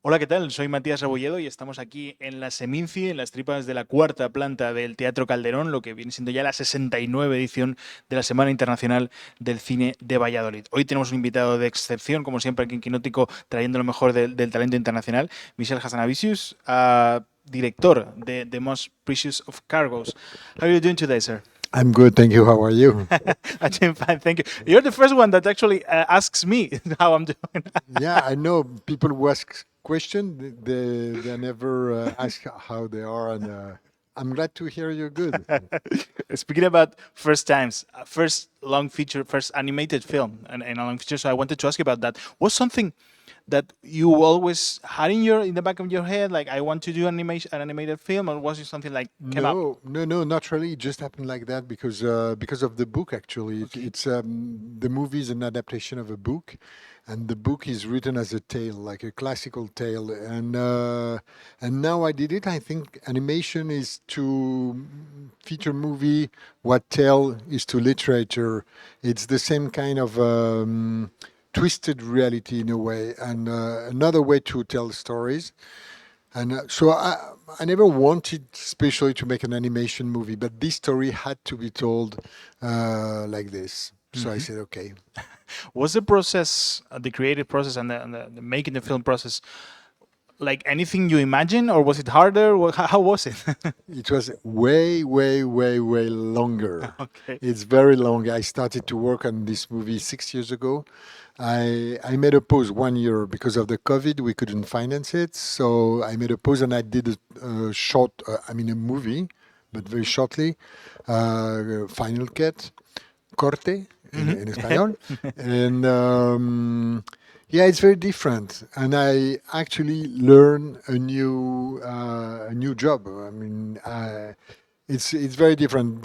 Hola, ¿qué tal? Soy Matías Rebolledo y estamos aquí en la Seminci, en las tripas de la cuarta planta del Teatro Calderón, lo que viene siendo ya la 69 edición de la Semana Internacional del Cine de Valladolid. Hoy tenemos un invitado de excepción, como siempre aquí en Kinótico, trayendo lo mejor del talento internacional, Michel Hazanavicius, director de The Most Precious of Cargoes. How are you doing today, sir? I'm good, thank you. How are you? I'm doing fine, thank you. You're the first one that actually asks me how I'm doing. Yeah, I know people who ask questions, they never ask how they are, and I'm glad to hear you're good. Speaking about first times, first long feature, first animated film, and a long feature. So I wanted to ask you about that. Was something that you always had in the back of your head, like I want to do an animated film, or was it something like came up? No, not really. It just happened like that because of the book. Actually, Okay. it's the movie is an adaptation of a book, and the book is written as a tale, like a classical tale. And now I did it. I think animation is to feature movie what tale is to literature. It's the same kind of twisted reality in a way, and another way to tell stories. And so I never wanted, especially, to make an animation movie, but this story had to be told like this. So I said, okay. Was the process, the creative process, and the making the film process, like anything you imagine, or was it harder? How was it? It was way, way, way, way longer. Okay. It's very long. I started to work on this movie 6 years ago. I made a pause 1 year because of the COVID. We couldn't finance it, so I made a pause and I did a short, a movie, but very shortly, final cut, corte in español, and yeah, it's very different. And I actually learn a new job. I mean, it's very different.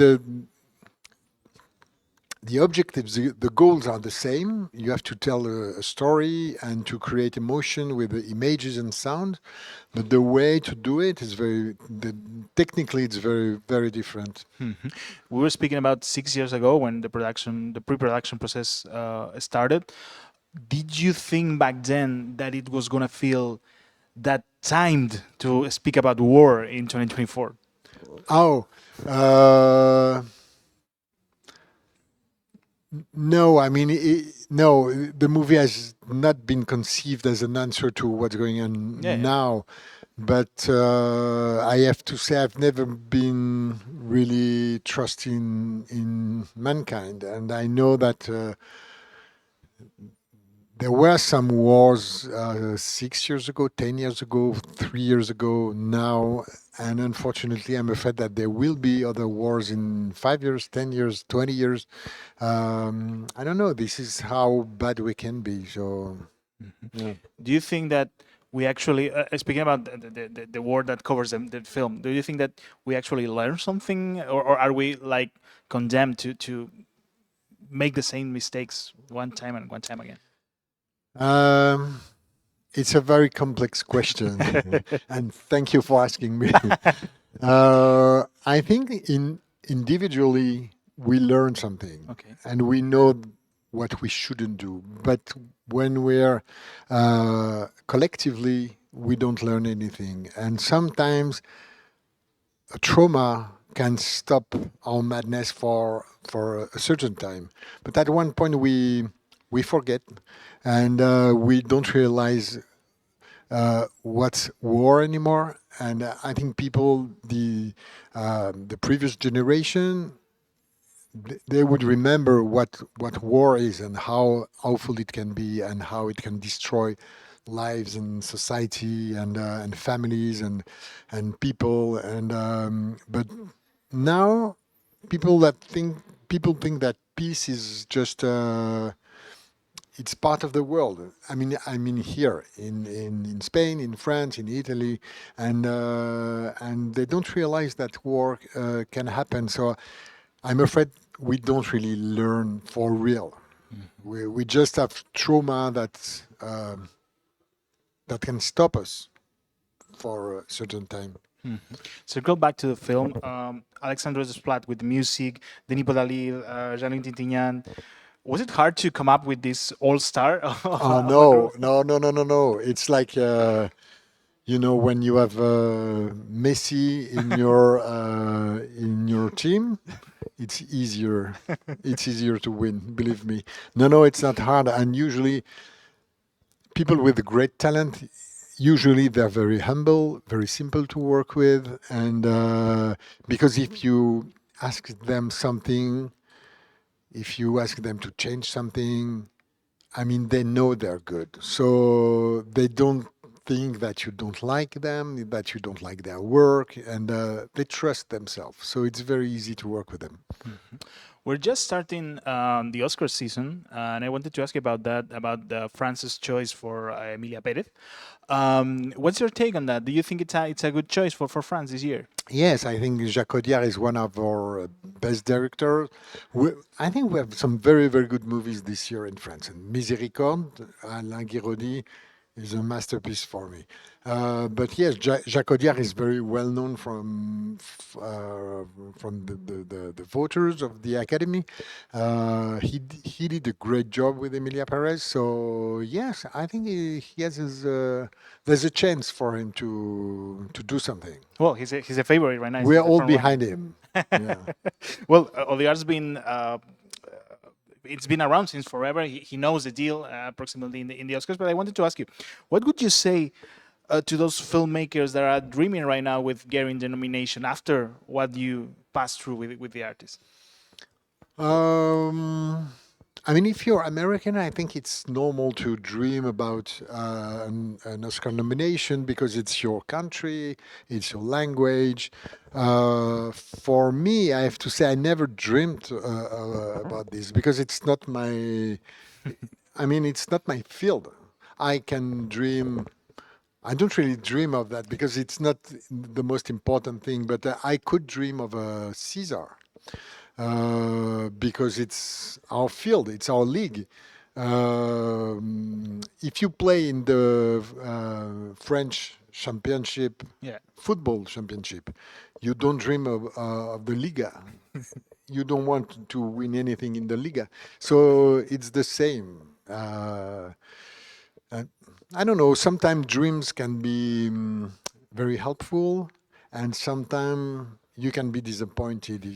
The objectives, the goals are the same. You have to tell a story and to create emotion with the images and sound, but the way to do it is technically it's very, very different. We were speaking about 6 years ago when the pre-production process started. Did you think back then that it was gonna feel that timed to speak about war in 2024? Oh, no, I mean, no, the movie has not been conceived as an answer to what's going on Yeah. now. But I have to say, I've never been really trusting in mankind. And I know that there were some wars 6 years ago, 10 years ago, 3 years ago, now. And unfortunately, I'm afraid that there will be other wars in 5 years, 10 years, 20 years. I don't know. This is how bad we can be. So, yeah. Do you think that we actually, speaking about the war that covers the film, do you think that we actually learn something, or are we like condemned to make the same mistakes one time and one time again? It's a very complex question, and thank you for asking me. I think individually we learn something, Okay. and we know what we shouldn't do. But when we're collectively, we don't learn anything, and sometimes a trauma can stop our madness for a certain time. But at one point we forget, and we don't realize what's war anymore. And I think people, the previous generation, they would remember what war is and how awful it can be and how it can destroy lives and society and families and people. And but now people think that peace is just it's part of the world. I mean here in Spain, in France, in Italy, and they don't realize that war can happen. So I'm afraid we don't really learn for real. We just have trauma that can stop us for a certain time. So go back to the film. Alexandre Desplat with the music, Denis Podalides, Jean-Luc Tintignan. Was it hard to come up with this all-star? Oh no. It's like you know, when you have Messi in your team, it's easier. It's easier to win. Believe me. No, it's not hard. And usually, people with great talent, usually they're very humble, very simple to work with, and because if you ask them something, if you ask them to change something, I mean, they know they're good. So they don't think that you don't like them, that you don't like their work, and they trust themselves. So it's very easy to work with them. Mm-hmm. We're just starting the Oscar season, and I wanted to ask you about that, about France's choice for Emilia Pérez. What's your take on that? Do you think it's a good choice for France this year? Yes, I think Jacques Audiard is one of our best directors. I think we have some very, very good movies this year in France. And Miséricorde, Alain Guiraudy, is a masterpiece for me. But yes, Jacques Audiard is very well known from the voters of the Academy. He did a great job with Emilia Perez. So yes, I think he has his. There's a chance for him to do something. Well, he's a favorite right now. We're all behind him. Yeah. Well, Audiard's been. It's been around since forever. He knows the deal approximately in the Oscars. But I wanted to ask you, what would you say to those filmmakers that are dreaming right now with getting the nomination after what you passed through with the artist? I mean, if you're American, I think it's normal to dream about an Oscar nomination because it's your country, it's your language. For me, I have to say, I never dreamed about this because it's not my. I mean, it's not my field. I can dream. I don't really dream of that because it's not the most important thing. But I could dream of a Caesar. Because it's our field, it's our league. If you play in the French championship, football championship, you don't dream of the Liga. You don't want to win anything in the Liga. So it's the same. I don't know, sometimes dreams can be very helpful, and sometimes you can be disappointed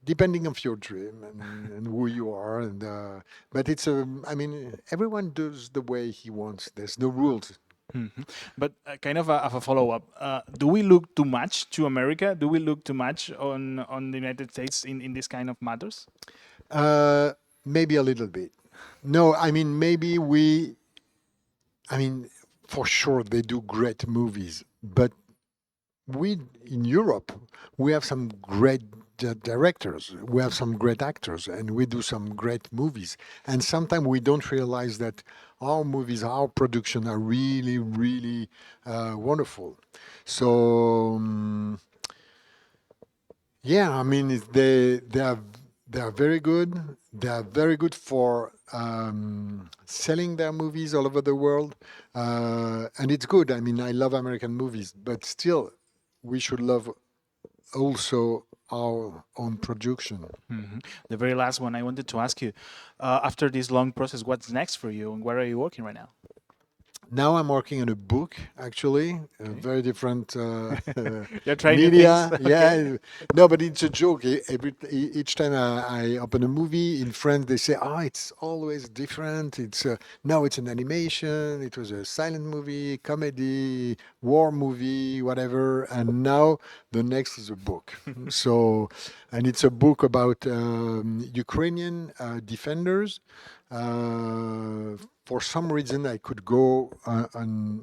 depending on your dream and who you are. And but it's I mean, everyone does the way he wants. There's no rules. Mm-hmm. But kind of a follow-up. Do we look too much to America? Do we look too much on the United States in this kind of matters? Maybe a little bit. No, I mean, maybe we. I mean, for sure they do great movies, but we in Europe we have some great directors, we have some great actors, and we do some great movies. And sometimes we don't realize that our movies, our production are really, really wonderful. So yeah, I mean they are very good. They are very good for selling their movies all over the world, and it's good. I mean, I love American movies, but still, we should love also our own production. Mm-hmm. The very last one I wanted to ask you, after this long process, what's next for you and where are you working right now? Now I'm working on a book, actually, a very different You're trying media. new things. Yeah, no, but it's a joke. Each time I open a movie in France, they say, "Oh, it's always different. It's now it's an animation. It was a silent movie, comedy, war movie, whatever, and now the next is a book." So, and it's a book about Ukrainian defenders. For some reason, I could go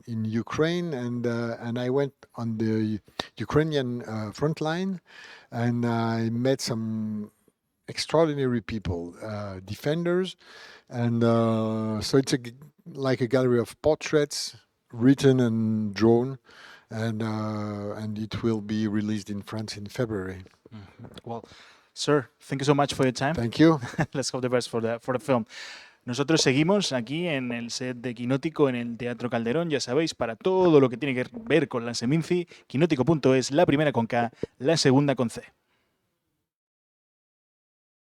in Ukraine, and I went on the Ukrainian front line, and I met some extraordinary people, defenders, and so it's like a gallery of portraits written and drawn, and it will be released in France in February. Mm-hmm. Well, sir, thank you so much for your time. Thank you. Let's hope the best for the film. Nosotros seguimos aquí en el set de Kinótico en el Teatro Calderón, ya sabéis, para todo lo que tiene que ver con la Seminci, kinótico.es, la primera con K, la segunda con C.